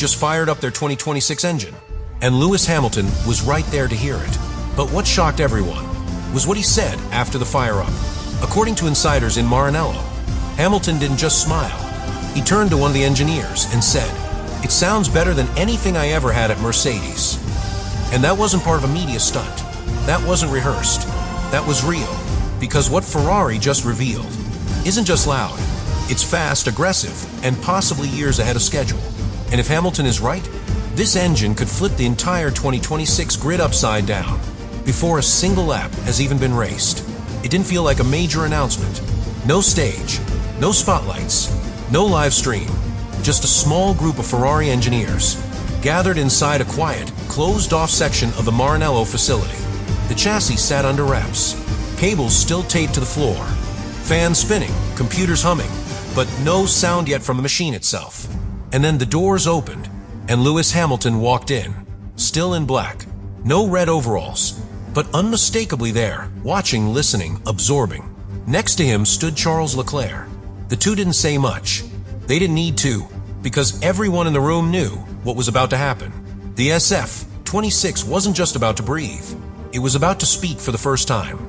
just fired up their 2026 engine, and Lewis Hamilton was right there to hear it. But what shocked everyone was what he said after the fire-up. According to insiders in Maranello, Hamilton didn't just smile. He turned to one of the engineers and said, "It sounds better than anything I ever had at Mercedes." And that wasn't part of a media stunt. That wasn't rehearsed. That was real. Because what Ferrari just revealed isn't just loud. It's fast, aggressive, and possibly years ahead of schedule. And if Hamilton is right, this engine could flip the entire 2026 grid upside down before a single lap has even been raced. It didn't feel like a major announcement. No stage, no spotlights, no live stream. Just a small group of Ferrari engineers gathered inside a quiet, closed-off section of the Maranello facility. The chassis sat under wraps, cables still taped to the floor, fans spinning, computers humming, but no sound yet from the machine itself. And then the doors opened, and Lewis Hamilton walked in, still in black, no red overalls, but unmistakably there, watching, listening, absorbing. Next to him stood Charles Leclerc. The two didn't say much. They didn't need to, because everyone in the room knew what was about to happen. The SF-26 wasn't just about to breathe. It was about to speak for the first time.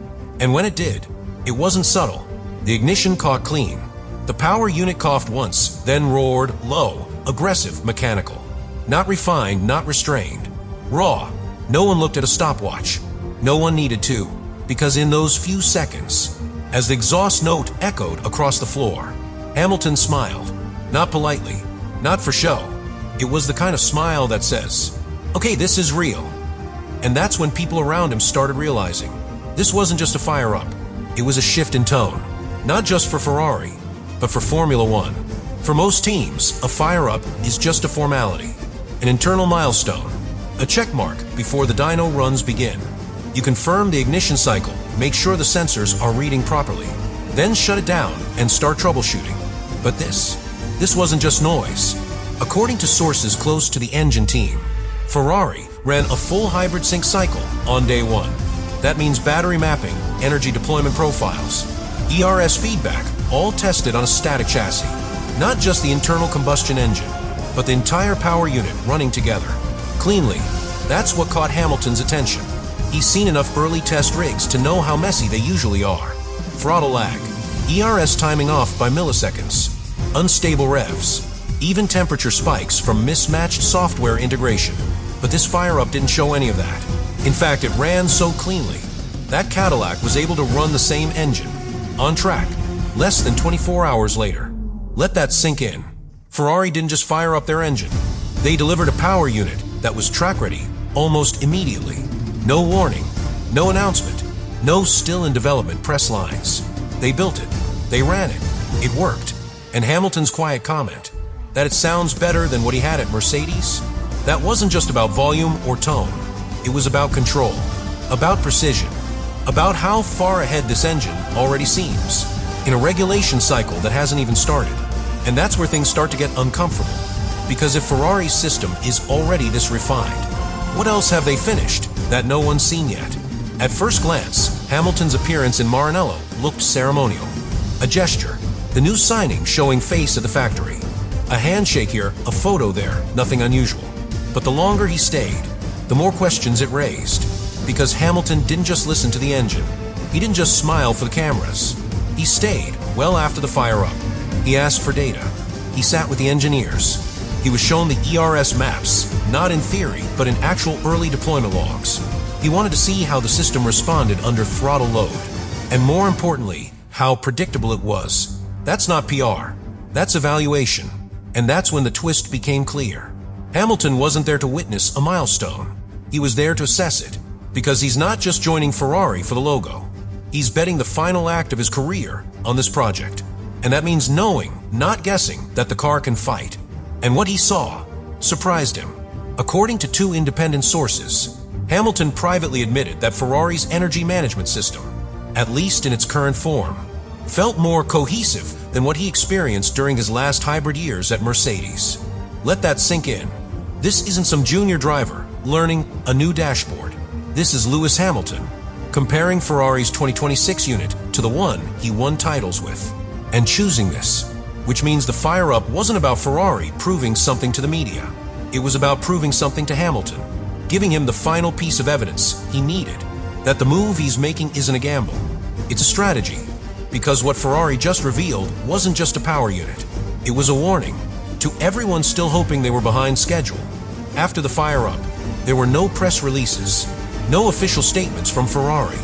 And when it did, it wasn't subtle. The ignition caught clean. The power unit coughed once, then roared, low, aggressive, mechanical. Not refined, not restrained. Raw. No one looked at a stopwatch. No one needed to, because in those few seconds, as the exhaust note echoed across the floor, Hamilton smiled. Not politely, not for show. It was the kind of smile that says, "Okay, this is real." And that's when people around him started realizing this wasn't just a fire-up. It was a shift in tone. Not just for Ferrari, but for Formula One. For most teams, a fire-up is just a formality, an internal milestone, a check mark before the dyno runs begin. You confirm the ignition cycle, make sure the sensors are reading properly, then shut it down and start troubleshooting. But this wasn't just noise. According to sources close to the engine team, Ferrari ran a full hybrid sync cycle on day one. That means battery mapping, energy deployment profiles, ERS feedback, all tested on a static chassis. Not just the internal combustion engine, but the entire power unit running together. Cleanly. That's what caught Hamilton's attention. He's seen enough early test rigs to know how messy they usually are. Throttle lag, ERS timing off by milliseconds, unstable revs, even temperature spikes from mismatched software integration. But this fire-up didn't show any of that. In fact, it ran so cleanly. That Cadillac was able to run the same engine, on track, less than 24 hours later. Let that sink in. Ferrari didn't just fire up their engine. They delivered a power unit that was track-ready almost immediately. No warning, no announcement, no still-in-development press lines. They built it. They ran it. It worked. And Hamilton's quiet comment, that it sounds better than what he had at Mercedes, that wasn't just about volume or tone. It was about control, about precision, about how far ahead this engine already seems, in a regulation cycle that hasn't even started. And that's where things start to get uncomfortable. Because if Ferrari's system is already this refined, what else have they finished that no one's seen yet? At first glance, Hamilton's appearance in Maranello looked ceremonial. A gesture, the new signing showing face at the factory. A handshake here, a photo there, nothing unusual. But the longer he stayed, the more questions it raised. Because Hamilton didn't just listen to the engine. He didn't just smile for the cameras. He stayed well after the fire-up. He asked for data. He sat with the engineers. He was shown the ERS maps, not in theory, but in actual early deployment logs. He wanted to see how the system responded under throttle load. And more importantly, how predictable it was. That's not PR. That's evaluation. And that's when the twist became clear. Hamilton wasn't there to witness a milestone. He was there to assess it. Because he's not just joining Ferrari for the logo. He's betting the final act of his career on this project. And that means knowing, not guessing, that the car can fight. And what he saw surprised him. According to two independent sources, Hamilton privately admitted that Ferrari's energy management system, at least in its current form, felt more cohesive than what he experienced during his last hybrid years at Mercedes. Let that sink in. This isn't some junior driver learning a new dashboard. This is Lewis Hamilton, comparing Ferrari's 2026 unit to the one he won titles with, and choosing this, which means the fire-up wasn't about Ferrari proving something to the media. It was about proving something to Hamilton, giving him the final piece of evidence he needed, that the move he's making isn't a gamble. It's a strategy, because what Ferrari just revealed wasn't just a power unit. It was a warning to everyone still hoping they were behind schedule. After the fire-up, there were no press releases, no official statements from Ferrari,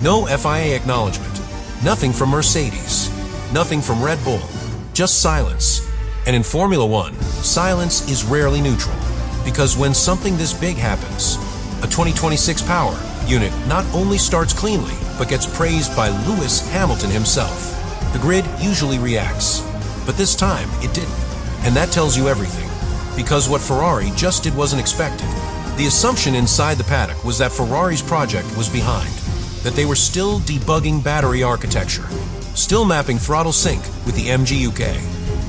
no FIA acknowledgement, nothing from Mercedes, nothing from Red Bull, just silence. And in Formula One, silence is rarely neutral, because when something this big happens, a 2026 power unit not only starts cleanly, but gets praised by Lewis Hamilton himself. The grid usually reacts, but this time it didn't. And that tells you everything, because what Ferrari just did wasn't expected. The assumption inside the paddock was that Ferrari's project was behind, that they were still debugging battery architecture, still mapping throttle sync with the MGUK,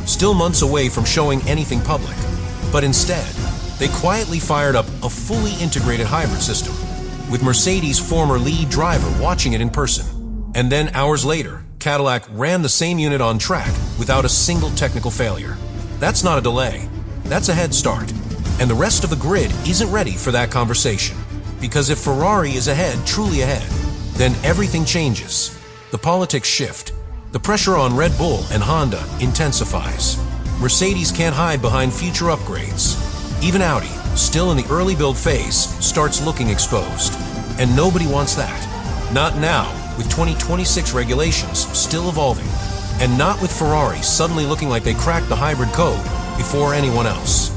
still months away from showing anything public. But instead, they quietly fired up a fully integrated hybrid system, with Mercedes' former lead driver watching it in person. And then hours later, Cadillac ran the same unit on track without a single technical failure. That's not a delay, that's a head start. And the rest of the grid isn't ready for that conversation. Because if Ferrari is ahead, truly ahead, then everything changes. The politics shift. The pressure on Red Bull and Honda intensifies. Mercedes can't hide behind future upgrades. Even Audi, still in the early build phase, starts looking exposed. And nobody wants that. Not now, with 2026 regulations still evolving. And not with Ferrari suddenly looking like they cracked the hybrid code before anyone else.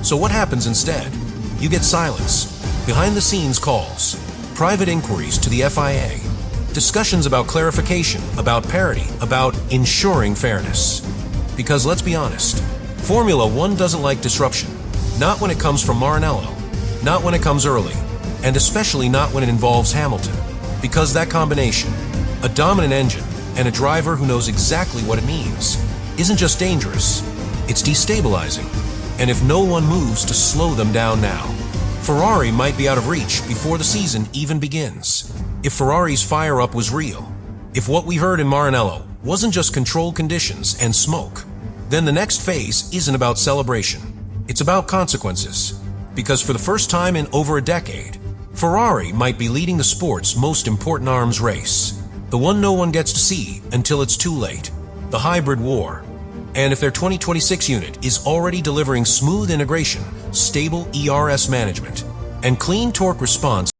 So what happens instead? You get silence, behind-the-scenes calls, private inquiries to the FIA, discussions about clarification, about parity, about ensuring fairness. Because let's be honest, Formula One doesn't like disruption. Not when it comes from Maranello, not when it comes early, and especially not when it involves Hamilton. Because that combination, a dominant engine and a driver who knows exactly what it means, isn't just dangerous, it's destabilizing. And if no one moves to slow them down now, Ferrari might be out of reach before the season even begins. If Ferrari's fire-up was real, if what we heard in Maranello wasn't just controlled conditions and smoke, then the next phase isn't about celebration. It's about consequences. Because for the first time in over a decade, Ferrari might be leading the sport's most important arms race. The one no one gets to see until it's too late. The hybrid war. And if their 2026 unit is already delivering smooth integration, stable ERS management, and clean torque response,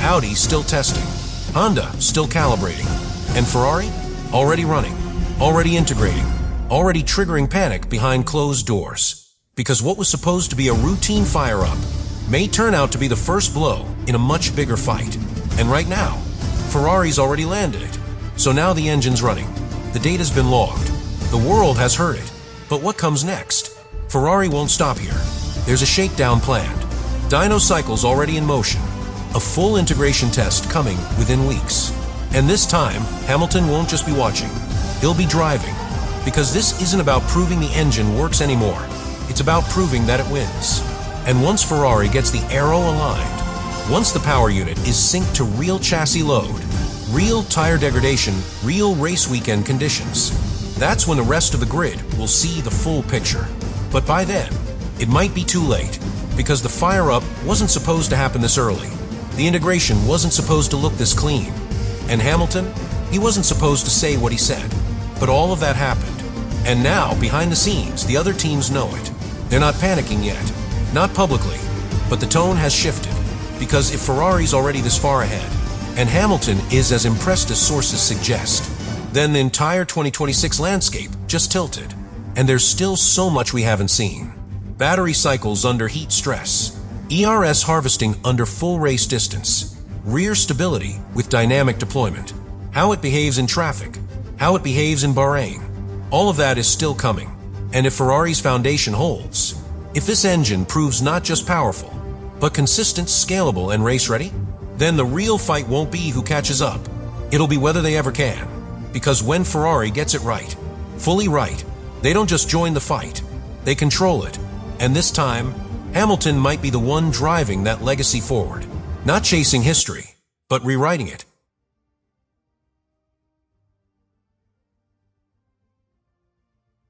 Audi still testing, Honda still calibrating, and Ferrari already running, already integrating, already triggering panic behind closed doors. Because what was supposed to be a routine fire-up may turn out to be the first blow in a much bigger fight. And right now, Ferrari's already landed it. So now the engine's running. The data's been logged. The world has heard it. But what comes next? Ferrari won't stop here. There's a shakedown planned. Dyno cycles already in motion. A full integration test coming within weeks. And this time, Hamilton won't just be watching. He'll be driving. Because this isn't about proving the engine works anymore. It's about proving that it wins. And once Ferrari gets the aero aligned, once the power unit is synced to real chassis load, Real tire degradation, real race weekend conditions. That's when the rest of the grid will see the full picture. But by then, it might be too late, because the fire-up wasn't supposed to happen this early. The integration wasn't supposed to look this clean. And Hamilton, he wasn't supposed to say what he said. But all of that happened. And now, behind the scenes, the other teams know it. They're not panicking yet. Not publicly. But the tone has shifted. Because if Ferrari's already this far ahead, and Hamilton is as impressed as sources suggest, then the entire 2026 landscape just tilted. And there's still so much we haven't seen. Battery cycles under heat stress, ERS harvesting under full race distance, rear stability with dynamic deployment, how it behaves in traffic, how it behaves in Bahrain. All of that is still coming. And if Ferrari's foundation holds, if this engine proves not just powerful, but consistent, scalable, and race-ready, then the real fight won't be who catches up. It'll be whether they ever can. Because when Ferrari gets it right, fully right, they don't just join the fight, they control it. And this time, Hamilton might be the one driving that legacy forward. Not chasing history, but rewriting it.